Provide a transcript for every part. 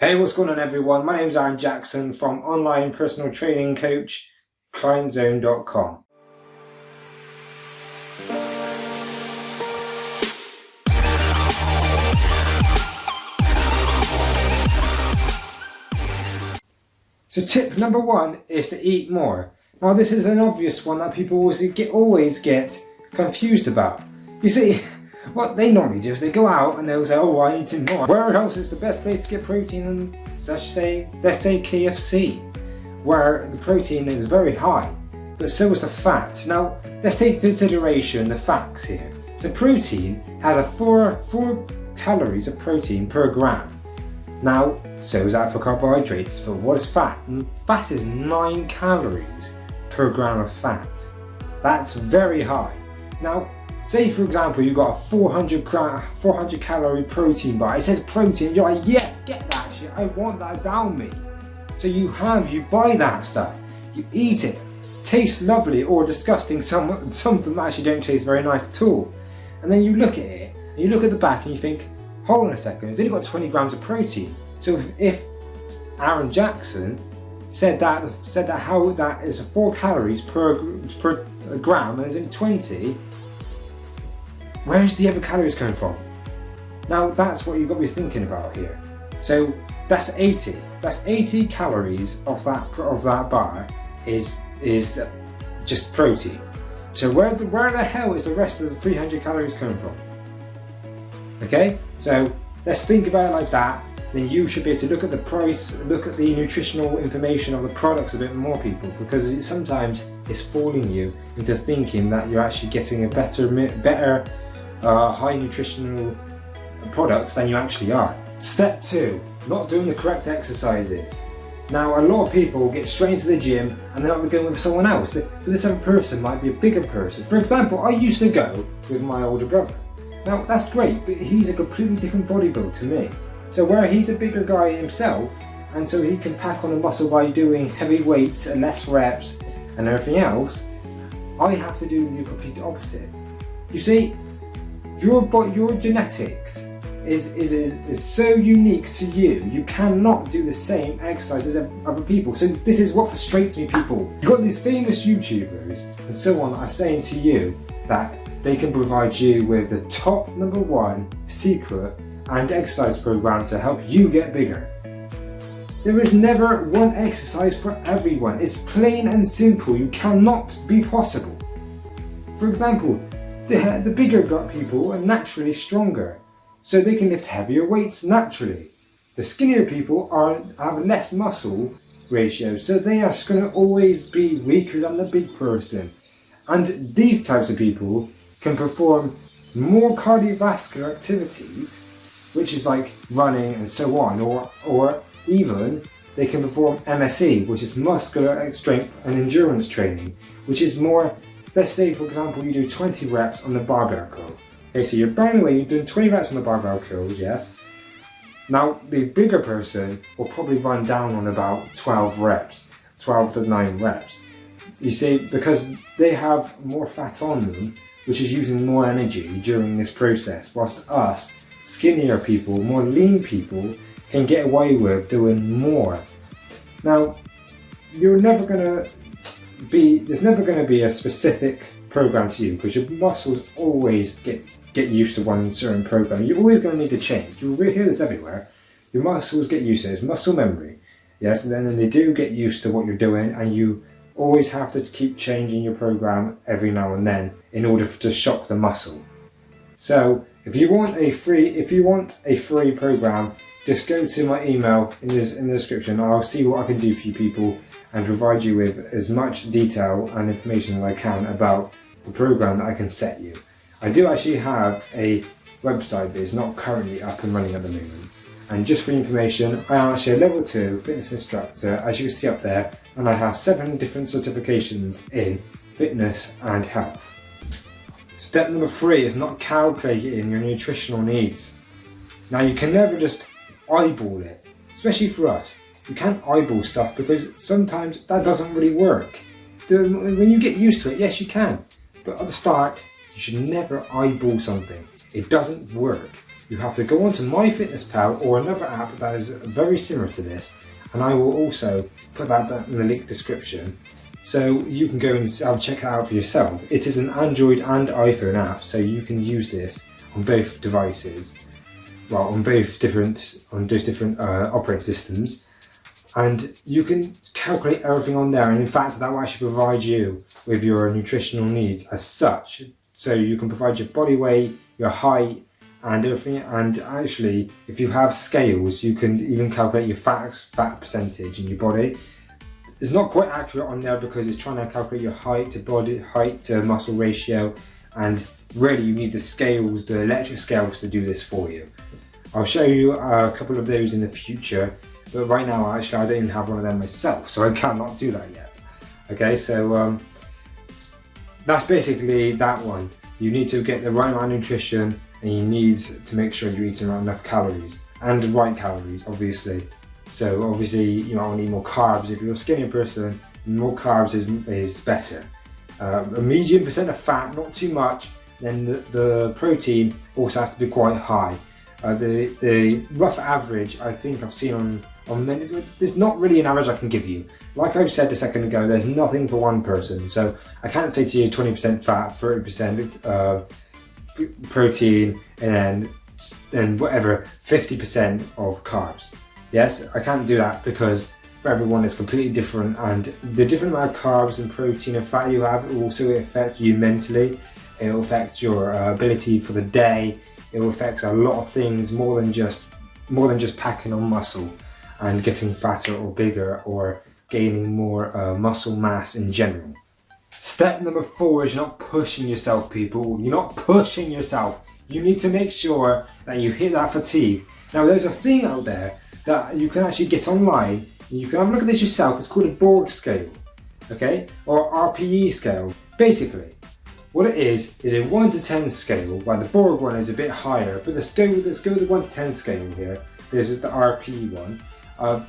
Hey, what's going on everyone? My name is Aaron Jackson from online personal training coach clientzone.com. So tip number one is to eat more. Now this is an obvious one that people always get confused about. You see, what they normally do is they go out and they'll say, oh, I need to more. Where else is the best place to get protein? And let's say KFC, where the protein is very high, but so is the fat. Now, let's take into consideration the facts here. So protein has a 4 calories of protein per gram. Now, so is that for carbohydrates, but what is fat? Fat is 9 calories per gram of fat. That's very high. Now, say for example you got a 400 calorie protein bar. It says protein, you're like, yes, get that shit, I want that down me. So you buy that stuff, you eat it, tastes lovely or disgusting, something that actually don't taste very nice at all. And then you look at it, and you look at the back and you think, hold on a second, it's only got 20 grams of protein. So if Aaron Jackson said that how that is 4 calories per gram and there's only 20, where's the other calories coming from? Now that's what you've got to be thinking about here. So that's 80. That's 80 calories of that bar is just protein. So where the hell is the rest of the 300 calories coming from? Okay, so let's think about it like that. Then you should be able to look at the price, look at the nutritional information of the products a bit more, people, because sometimes it's fooling you into thinking that you're actually getting a better high nutritional products than you actually are. Step 2, not doing the correct exercises. Now a lot of people get straight into the gym and they're not going with someone else. But this other person might be a bigger person. For example, I used to go with my older brother. Now that's great, but he's a completely different body build to me. So where he's a bigger guy himself, and so he can pack on the muscle by doing heavy weights and less reps and everything else, I have to do the complete opposite. You see, your genetics is so unique to you. You cannot do the same exercise as other people. So this is what frustrates me, people. You've got these famous YouTubers and so on are saying to you that they can provide you with the top #1 secret and exercise program to help you get bigger. There is never one exercise for everyone. It's plain and simple. You cannot be possible. For example, the bigger gut people are naturally stronger, so they can lift heavier weights naturally. The skinnier people have less muscle ratio, so they are going to always be weaker than the big person. And these types of people can perform more cardiovascular activities, which is like running and so on, or even they can perform MSE, which is muscular strength and endurance training, which is more, let's say for example you do 20 reps on the barbell curl. Okay, so you're doing 20 reps on the barbell curls, yes. Now the bigger person will probably run down on about 12 to 9 reps. You see, because they have more fat on them, which is using more energy during this process, whilst us skinnier people, more lean people can get away with doing more. Now, there's never going to be a specific program to you, because your muscles always get used to one certain program. You're always going to need to change. You'll hear this everywhere. Your muscles get used to it. It's muscle memory. Yes, and then they do get used to what you're doing, and you always have to keep changing your program every now and then in order to shock the muscle. So if you want a free program, just go to my email in the description. I'll see what I can do for you people and provide you with as much detail and information as I can about the program that I can set you. I do actually have a website, but it's not currently up and running at the moment. And just for information, I am actually a level 2 fitness instructor, as you can see up there, and I have 7 different certifications in fitness and health. Step number 3 is not calculating your nutritional needs. Now you can never just eyeball it, especially for us. You can't eyeball stuff because sometimes that doesn't really work. When you get used to it, yes you can, but at the start you should never eyeball something. It doesn't work. you have to go onto MyFitnessPal or another app that is very similar to this, and I will also put that in the link description, so you can go and check it out for yourself. It is an Android and iPhone app, so you can use this on both devices, well, on those different operating systems, and you can calculate everything on there. And in fact, that will actually provide you with your nutritional needs as such. So you can provide your body weight, your height, and everything. And actually, if you have scales, you can even calculate your fat percentage in your body. It's not quite accurate on there because it's trying to calculate your height to muscle ratio, and really you need the scales, the electric scales, to do this for you. I'll show you a couple of those in the future, but right now actually I don't even have one of them myself, so I cannot do that yet. Okay, so that's basically that one. You need to get the right amount of nutrition, and you need to make sure you're eating enough calories, and the right calories, obviously. So obviously you might want to eat more carbs. If you're a skinnier person, more carbs is better. A medium percent of fat, not too much. Then the protein also has to be quite high. The rough average I think I've seen on many, there's not really an average I can give you. Like I said a second ago, there's nothing for one person. So I can't say to you 20% fat, 30% protein, and then whatever 50% of carbs. Yes, I can't do that because for everyone it's completely different, and the different amount of carbs and protein and fat you have will also affect you mentally. It will affect your ability for the day. It will affect a lot of things more than just packing on muscle and getting fatter or bigger or gaining more muscle mass in general. Step number 4 is you're not pushing yourself, people. You're not pushing yourself. You need to make sure that you hit that fatigue. Now there's a thing out there that you can actually get online. You can have a look at this yourself. It's called a Borg scale, okay, or RPE scale. Basically, what it is a 1 to 10 scale, while the Borg one is a bit higher. But let's go with the 1 to 10 scale here. This is the RPE one.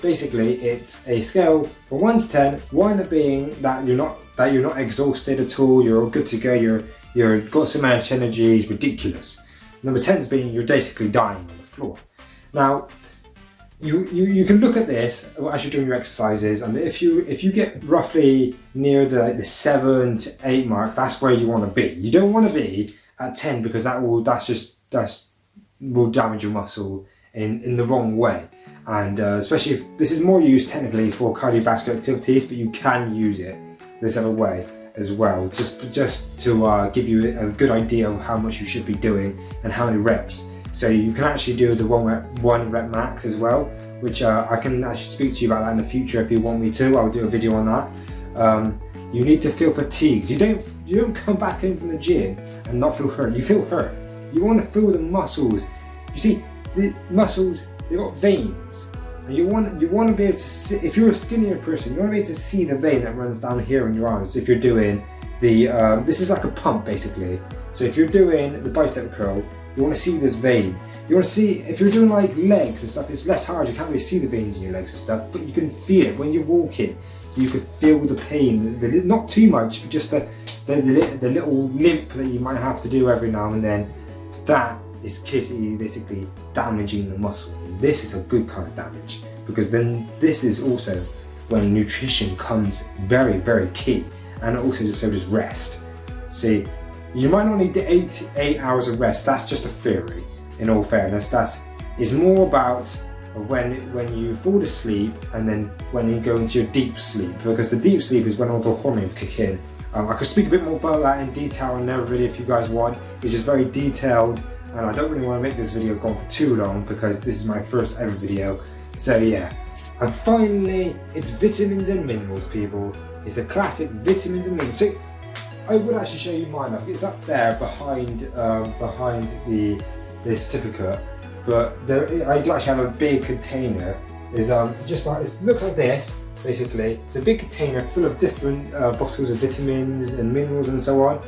Basically, it's a scale from 1 to 10. 1 being that you're not exhausted at all. You're good to go. You're got so much energy, it's ridiculous. Number 10 being you're basically dying on the floor. Now, you can look at this as you're doing your exercises, and if you get roughly near the 7 to 8 mark, that's where you want to be. You don't want to be at 10 because that will damage your muscle in the wrong way, and especially if this is more used technically for cardiovascular activities, but you can use it this other way as well, just to give you a good idea of how much you should be doing and how many reps. So you can actually do the 1 rep max as well, which I can actually speak to you about that in the future if you want me to. I'll do a video on that. You need to feel fatigued. You don't come back in from the gym and not feel hurt. You feel hurt. You want to feel the muscles. You see, the muscles, they've got veins, and you want to be able to see. If you're a skinnier person, you want to be able to see the vein that runs down here in your arms. If you're doing the this is like a pump basically. So if you're doing the bicep curl, you want to see this vein. You want to see, if you're doing like legs and stuff, it's less hard. You can't really see the veins in your legs and stuff, but you can feel it when you're walking. You can feel the pain, not too much, but just the little limp that you might have to do every now and then. That is basically damaging the muscle. This is a good kind of damage, because then this is also when nutrition comes very, very key, and also so does rest. See, you might not need the 8 hours of rest. That's just a theory, in all fairness. It's more about when you fall asleep and then when you go into your deep sleep, because the deep sleep is when all the hormones kick in. I could speak a bit more about that in detail in another video if you guys want. It's just very detailed, and I don't really want to make this video go on for too long because this is my first ever video. So yeah. And finally, it's vitamins and minerals, people. It's the classic vitamins and minerals. So I would actually show you mine. It's up there behind the certificate, but I do actually have a big container. It looks like this basically. It's a big container full of different bottles of vitamins and minerals and so on.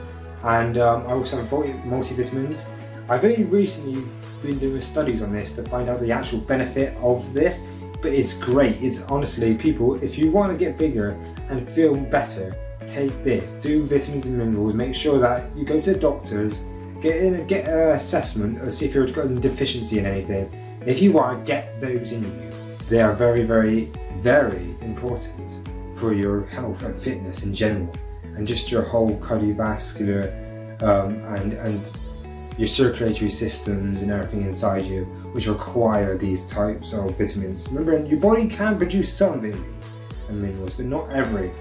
And I also have multivitamins. I've only recently been doing studies on this to find out the actual benefit of this, but it's great. It's honestly, people, if you want to get bigger and feel better, take this. Do vitamins and minerals. Make sure that you go to the doctors, get in and get an assessment or see if you've got a deficiency in anything. If you are, get those in you. They are very, very, very important for your health and fitness in general, and just your whole cardiovascular and your circulatory systems and everything inside you, which require these types of vitamins. Remember, your body can produce some vitamins and minerals, but not every,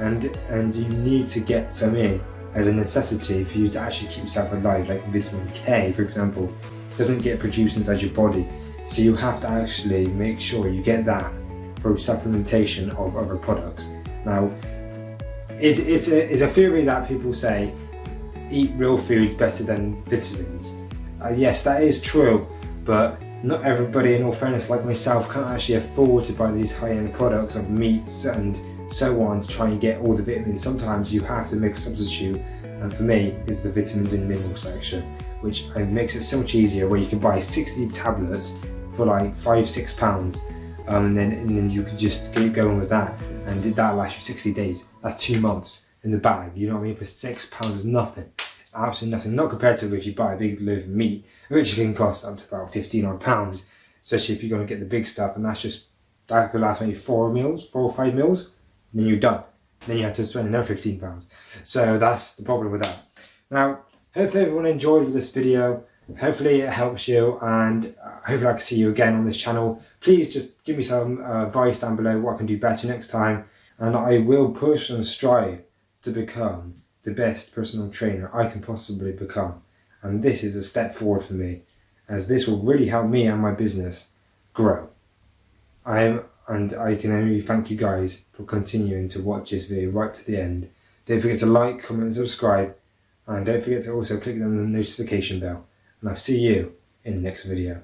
and you need to get some in as a necessity for you to actually keep yourself alive. Like vitamin K, for example, doesn't get produced inside your body, so you have to actually make sure you get that through supplementation of other products. Now, it's a theory that people say eat real foods better than vitamins. Yes, that is true, but not everybody, in all fairness, like myself, can't actually afford to buy these high-end products of meats and so on to try and get all the vitamins. Sometimes you have to make a substitute, and for me, it's the vitamins and minerals section, which makes it so much easier, where you can buy 60 tablets for like £5-6, and then you can just keep going with that, and that lasts you 60 days. That's 2 months in the bag, you know what I mean? For £6 is nothing. It's absolutely nothing. Not compared to if you buy a big loaf of meat, which can cost up to about £15 especially if you're going to get the big stuff, and that could last maybe 4 or 5 meals, and then you're done. Then you have to spend another £15. So that's the problem with that. Now, hopefully everyone enjoyed this video. Hopefully it helps you, and hopefully I can see you again on this channel. Please just give me some advice down below what I can do better next time, and I will push and strive to become the best personal trainer I can possibly become. And this is a step forward for me, as this will really help me and my business grow. And I can only thank you guys for continuing to watch this video right to the end. Don't forget to like, comment and subscribe, and don't forget to also click on the notification bell. And I'll see you in the next video.